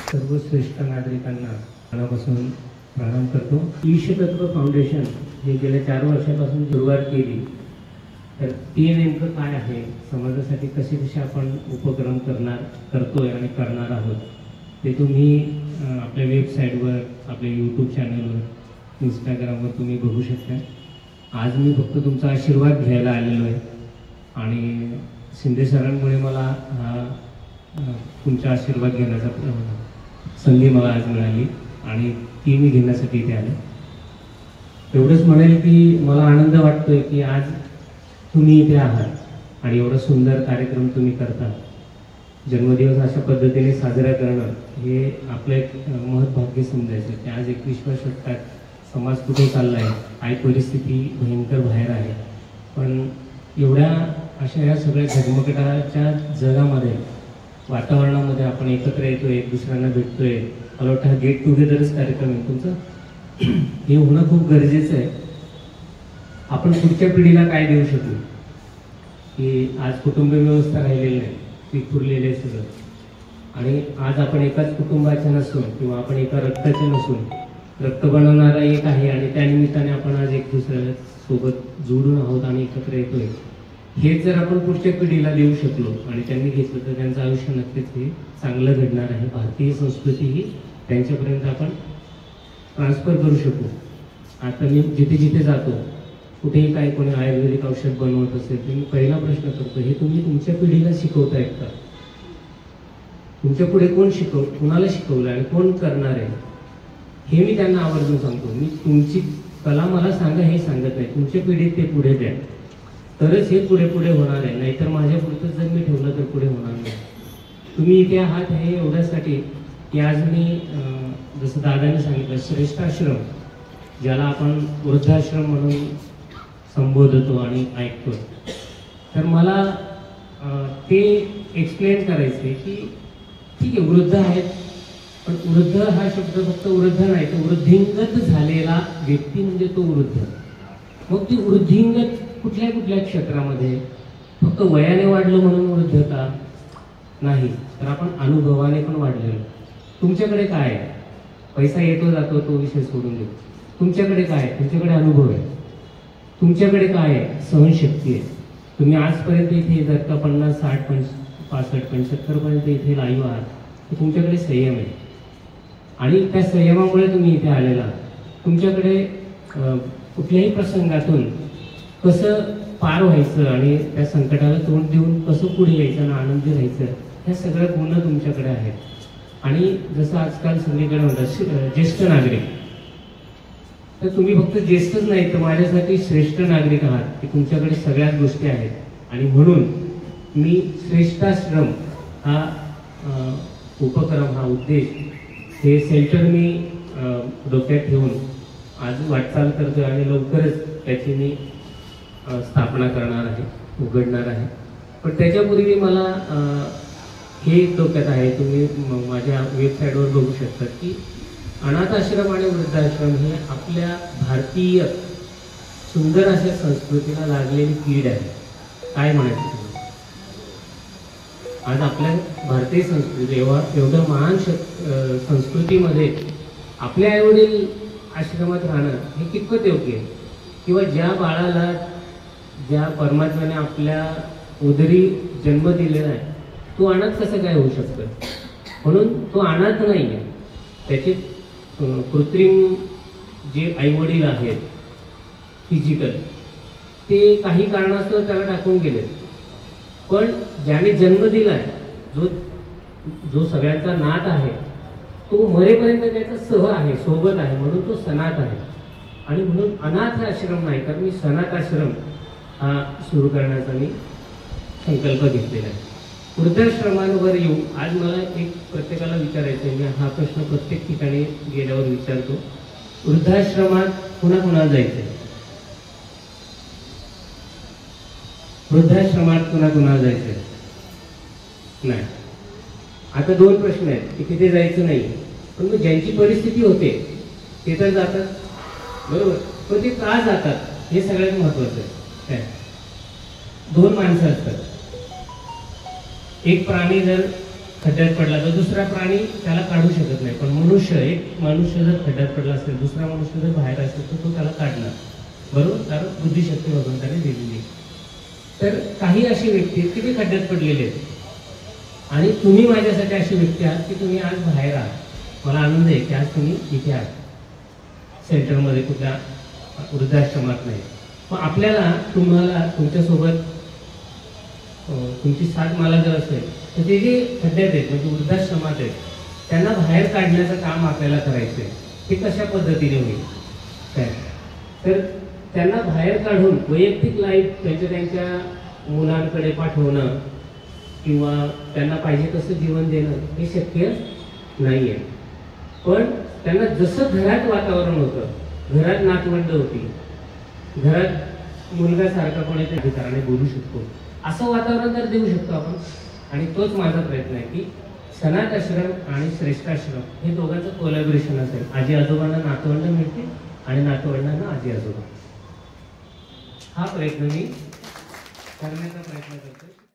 सर्व श्रेष्ठ नागरिकांना मनापासून प्रणाम करतो। ईशतत्व फाउंडेशन हे गेल्या 4 वर्षापासून सुरुवात केली, तर ते नेमकं काय आहे, समाजासाठी कसे कसे आपण उपक्रम करतोय आणि करणार आहोत, ते तुम्ही आपल्या वेबसाईटवर, आपल्या यूट्यूब चॅनलवर, इंस्टाग्रामवर तुम्ही बघू शकता। आज मी फक्त तुमचा आशीर्वाद घ्यायला आलेलो आहे आणि शिंदे सरांमुळे मला हा तुमचा आशीर्वाद घेण्याचा संधी मला आज मिळाली आणि ती मी घेण्यासाठी इथे आले। एवढंच म्हणेल की मला आनंद वाटतोय की आज तुम्ही इथे आहात आणि एवढा सुंदर कार्यक्रम तुम्ही करता। जन्मदिवस अशा पद्धतीने साजरा करणं हे आपलं एक महत्भाग्य समजायचं की आज 21व्या शतकात समाज कुठे चालला आहे, काय परिस्थिती भयंकर बाहेर आहे, पण एवढ्या अशा या सगळ्या झगमगाटाच्या जगामध्ये वातावरणामध्ये आपण एकत्र येतोय, एक दुसऱ्यांना भेटतोय। मला वाटतं हा गेट टुगेदरच कार्यक्रम आहे तुमचा, हे होणं खूप गरजेचं आहे। आपण पुढच्या पिढीला काय देऊ शकू की आज कुटुंब व्यवस्था राहिलेली नाही, विखुरलेले सगळं, आणि आज आपण एकाच कुटुंबाचे नसून किंवा आपण एका रक्ताचे नसून रक्त बनवणारा एक आहे आणि त्या निमित्ताने आपण आज एक दुसऱ्या सोबत जोडून आहोत आणि एकत्र येतोय। हे जर आपण पुढच्या पिढीला देऊ शकलो आणि त्यांनी घेतलं तर त्यांचं आयुष्य नक्कीच हे चांगलं घडणार आहे। भारतीय संस्कृती ही त्यांच्यापर्यंत आपण ट्रान्सफर करू शकू। आता मी जिथे जिथे जातो, कुठेही काही कोणी आयुर्वेदिक औषध बनवत असेल तर मी पहिला प्रश्न करतो, हे तुम्ही तुमच्या पिढीला शिकवतायत का? तुमच्या पुढे कोण कुणाला शिकवलं आणि कोण करणार आहे हे मी त्यांना आवर्जून सांगतो। मी तुमची कला मला सांगा हे सांगत नाही, तुमच्या पिढीत ते पुढे द्या, तरच हे पुढे पुढे होणार आहे। नाहीतर माझ्या पुढचं जर मी ठेवलं तर पुढे होणार नाही। तुम्ही इथे आहात हे एवढ्यासाठी की आज मी जसं दादाने सांगितलं, श्रेष्ठ आश्रम ज्याला आपण वृद्धाश्रम म्हणून संबोधतो आणि ऐकतो, तर मला ते एक्सप्लेन करायचे की ठीक आहे वृद्ध आहेत, पण वृद्ध हा शब्द फक्त वृद्ध नाही, तर वृद्धिंगत झालेला व्यक्ती म्हणजे तो वृद्ध। मग ती वृद्धिंगत कुठल्या कुठल्या क्षेत्रामध्ये, फक्त वयाने वाढलं म्हणून वृद्ध का नाही, तर आपण अनुभवाने पण वाढलेलो। तुमच्याकडे काय आहे? पैसा येतो जातो तो विषय सोडून देऊ, तुमच्याकडे काय आहे? तुमच्याकडे अनुभव आहे। तुमच्याकडे काय आहे? सहनशक्ती आहे। तुम्ही आजपर्यंत इथे जर का 50, 60, 65, 75 पर्यंत इथे लाईव्ह आहात, तर तुमच्याकडे संयम आहे आणि त्या संयमामुळे तुम्ही इथे आलेला आहात। तुमच्याकडे कुठल्याही प्रसंगातून कसं पार व्हायचं आणि त्या संकटाला तोंड देऊन कसं पुढे यायचं आणि आनंदी राहायचं, ह्या सगळ्या गुण तुमच्याकडे आहेत। आणि जसं आजकाल सगळीकडे म्हणतात ज्येष्ठ नागरिक, तर तुम्ही फक्त ज्येष्ठच नाही तर माझ्यासाठी श्रेष्ठ नागरिक आहात की तुमच्याकडे सगळ्याच गोष्टी आहेत। आणि म्हणून मी श्रेष्ठाश्रम हा उपक्रम, हा उद्देश, हे सेंटर मी डोक्यात ठेवून आज वाटचाल करतोय आणि लवकरच त्याची मी स्थापना करणार आहे, उघडणार आहे। पण त्याच्यापूर्वी मला हे डोक्यात आहे, तुम्ही माझ्या वेबसाईटवर बघू शकता की अनाथ आश्रम आणि वृद्धाश्रम हे आपल्या भारतीय सुंदर अशा संस्कृतीला लागलेली कीड आहे। काय म्हणायचं तुम्ही? आज आपल्या भारतीय संस्कृती एवढ्या महान संस्कृतीमध्ये आपले आईवडील आश्रमात राहणं हे कितपत योग्य आहे? किंवा ज्या बाळाला ज्या परमात्म्याने आपल्या उदरी जन्म दिलेला आहे तो अनाथ कसं काय होऊ शकतं? म्हणून तो अनाथ नाही आहे, त्याचे कृत्रिम जे आईवडील आहेत फिजिकल, ते काही कारणास्तव त्याला टाकून गेले, पण ज्याने जन्म दिलाय, जो सगळ्यांचा नाथ आहे, तो मरेपर्यंत त्याचा सह आहे, सोबत आहे, म्हणून तो सनाथ आहे। आणि म्हणून अनाथ आश्रम नाही तर मी सनाथ आश्रम हा सुरू करण्याचा मी संकल्प घेतलेला आहे। वृद्धाश्रमांवर येऊ, आज मला एक प्रत्येकाला विचारायचं आहे, मी हा प्रश्न प्रत्येक ठिकाणी गेल्यावर विचारतो, वृद्धाश्रमात कुणाकुणाला जायचंय? वृद्धाश्रमात कुणाकुणाला जायचंय? नाही। आता 2 प्रश्न आहेत की तिथे जायचं नाही, पण मग ज्यांची परिस्थिती होते ते तर जातात, बरोबर, पण ते का जातात हे सगळ्यात महत्वाचं आहे। 2 माणसं असतात, एक प्राणी जर खड्ड्यात पडला तर दुसरा प्राणी त्याला काढू शकत नाही, पण एक मनुष्य जर खड्ड्यात पडला असेल, दुसरा मनुष्य जर बाहेर असेल तर तो त्याला काढणार, बरोबर? कारण बुद्धिशक्ती भगवंताने दिलेली. तर काही अशी व्यक्ती आहेत की ते खड्ड्यात पडलेले आहेत आणि तुम्ही माझ्यासाठी अशी व्यक्ती आहात की तुम्ही आज बाहेर आहात. मला आनंद आहे की आज तुम्ही इथे आहात, सेंटरमध्ये कुठल्या वृद्धाश्रमात नाही. मग आपल्याला तुम्हाला तुमच्यासोबत तुमची साथ मला जर असेल तर ते जे खड्ड्यात आहेत म्हणजे वृद्धाश्रमात आहेत त्यांना बाहेर काढण्याचं काम आपल्याला करायचं आहे. ते कशा पद्धतीने होईल काय, तर त्यांना बाहेर काढून वैयक्तिक लाईफ त्यांच्या मुलांकडे पाठवणं किंवा त्यांना पाहिजे तसं जीवन देणं हे शक्य नाही आहे. पण त्यांना जसं घरात वातावरण होतं, घरात नातवंड होती, घरात मुलगासारखा कोणी त्या अधिकाराने बोलू शकतो असं वातावरण तर देऊ शकतो आपण. आणि तोच माझा प्रयत्न आहे की सनाथ आश्रम आणि श्रेष्ठाश्रम हे दोघांचं कोलॅबोरेशन असेल. आजी आजोबांना नातवंड मिळते आणि नातवंडांना आजी आजोबा. हा प्रयत्न मी करण्याचा प्रयत्न करतो.